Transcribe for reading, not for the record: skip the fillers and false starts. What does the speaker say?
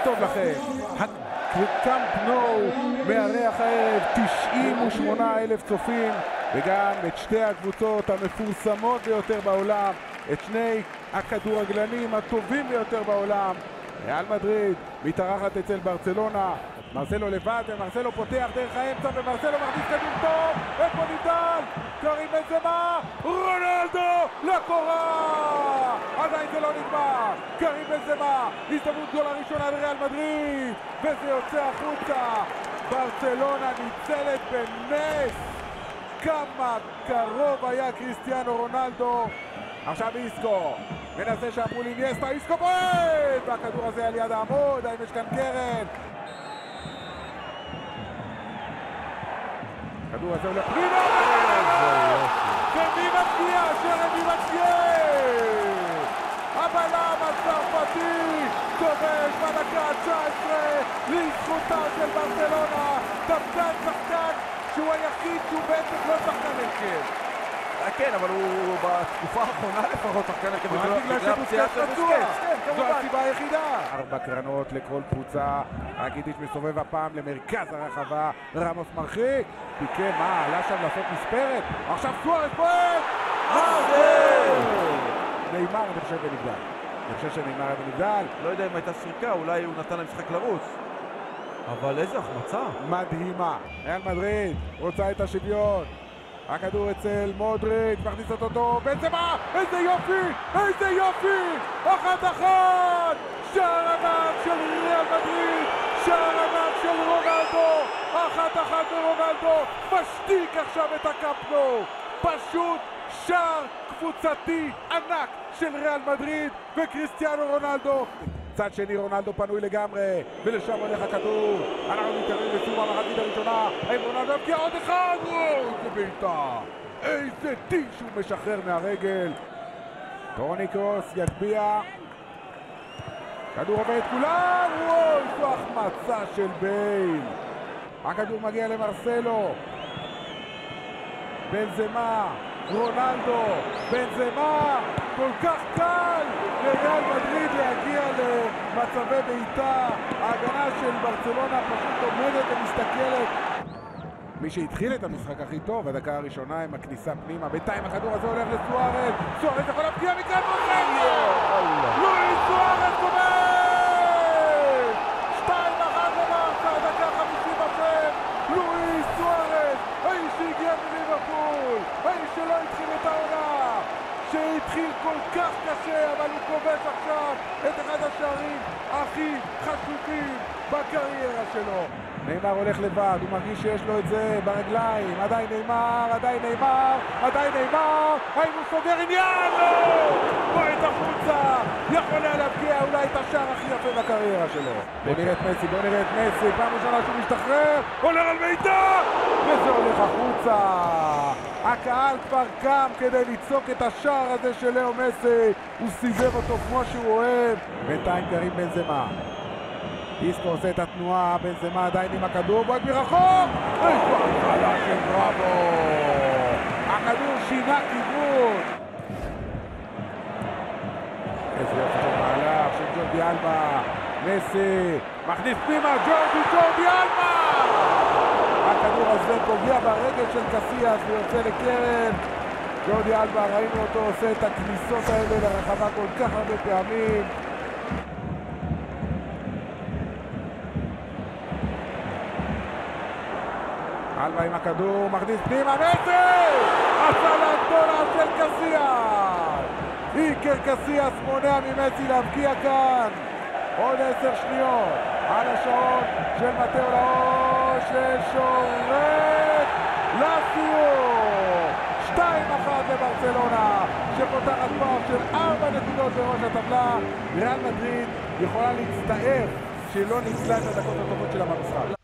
טוב לכם. קאמפ נו מארח הערב 98,000 צופים, וגם את שתי הקבוצות המפורסמות ביותר בעולם, את שני הכדורגלנים הטובים ביותר בעולם. ריאל מדריד מתארחת אצל ברצלונה. מרסלו לבד, ומרסלו פותח דרך האמצע, ומרסלו מכניס כדור טוב, איפה ניתן? קרים בנזמה, רונלדו לקורה! עדיין זה לא נגמר, קרים בנזמה, הזדמנות גול הראשונה לריאל מדריד, וזה יוצא החוצה. ברצלונה ניצלת בנס. כמה קרוב היה קריסטיאנו רונלדו. עכשיו איסקו מנסה שאמרו לי איניאסטה, איסקו בועט, והכדור הזה על יד העמוד. האם יש כאן קרן? הכדור הזה הולך פנימה, ומי מפגיע? שרמי מפגיע! הבלם הצרפתי כובש בדקה 19 לזכותה של ברצלונה. דווקא שחקן שהוא היחיד שהוא בעצם לא שחקן הרכב. כן, אבל הוא בתקופה האחרונה לפחות שחקן הרכב בגלל הפציעה של בוסקץ. זו הסיבה היחידה. 4 קרנות לכל קבוצה. רקיטיץ' מסובב הפעם למרכז הרחבה, רמוס מרחיק, פיקה, מה, עלה שם לעשות מספרת? עכשיו סוארס בועט! נאמר אני חושב בנבדל. אני חושב שנאמר בנבדל. לא יודע אם הייתה שריקה, אולי הוא נתן למשחק לרוץ. אבל איזה החמצה מדהימה. ריאל מדריד רוצה את השוויון. הכדור אצל מודריץ', מכניס אותו בנזמה, איזה יופי! איזה יופי! 1-1! שער ענק של ריאל מדריד! שער ענק של רונלדו! 1-1 ורונלדו משתיק עכשיו את הקאמפ נו! פשוט שער קבוצתי ענק של ריאל מדריד וקריסטיאנו רונלדו. צד שני רונלדו פנוי לגמרי, ולשם הולך הכדור. אנחנו מתקרבים לסיום המחצית הראשונה. האם רונלדו יבקיע עוד אחד? איזה בעיטה! איזה טיש שהוא משחרר מהרגל. טוני קרוס יגביע. כדור עובר את כולם. וואו, זו החמצה של בייל. הכדור מגיע למרסלו. בנזמה, רונלדו, בנזמה, כל כך קל לריאל מדריד להגיע למצבי בעיטה. ההגנה של ברצלונה פשוט עומדת ומסתכלת. מי שהתחיל את המשחק הכי טוב, הדקה הראשונה עם הכניסה פנימה. בינתיים הכדור הזה הולך לסוארס. סוארס יכול להפגיע מכאן מוסניה! לואיס סוארס כובש! 2-1 לברסה, הדקה 56. לואיס סוארס, האיש שהגיע מליברפול, האיש שלא התחיל את העונה, שהתחיל כל כך קשה, אבל הוא כובש עכשיו את אחד השערים הכי חשובים בקריירה שלו. נאמר הולך לבד, הוא מרגיש שיש לו את זה ברגליים. עדיין נאמר, עדיין נאמר, עדיין נאמר. האם הוא סוגר עניין? לא! בועט החוצה, יכול היה להבקיע אולי את השער הכי יפה בקריירה שלו. בוא נראה את מסי, בוא נראה את מסי, פעם ראשונה שהוא משתחרר, עולה על בעיטה, וזה הולך החוצה. הקהל כבר קם כדי לצעוק את השער הזה של לאו מסי. הוא סידר אותו כמו שהוא אוהב. בינתיים קרים בנזמה. איסקו עושה את התנועה, בנזמה עדיין עם הכדור, בועט מרחוק! איפה ההתחלה של בראבו! הכדור שינה כיוון! איזה יופי של מהלך של ג'ורדי אלבה. מסי מכניס פנימה, ג'ורדי אלבה! הכדור הזה פוגע ברגל של קסיאס ויוצא לקרן. ג'ורדי אלבה, ראינו אותו עושה את הכניסות האלה לרחבה כל כך הרבה פעמים. אלבה עם הכדור, מכניס פנימה, מסי! הצלה גדולה של קסיאס! איקר קסיאס מונע ממסי להבקיע כאן. עוד 10 שניות על השעון של מתאו לאו, ששורק לסיום. 2-1 לברצלונה, שפותחת פער של 4 נקודות בראש הטבלה. ריאל מדריד יכולה להצטער שלא ניצלה את הדקות הטובות שלה במשחק.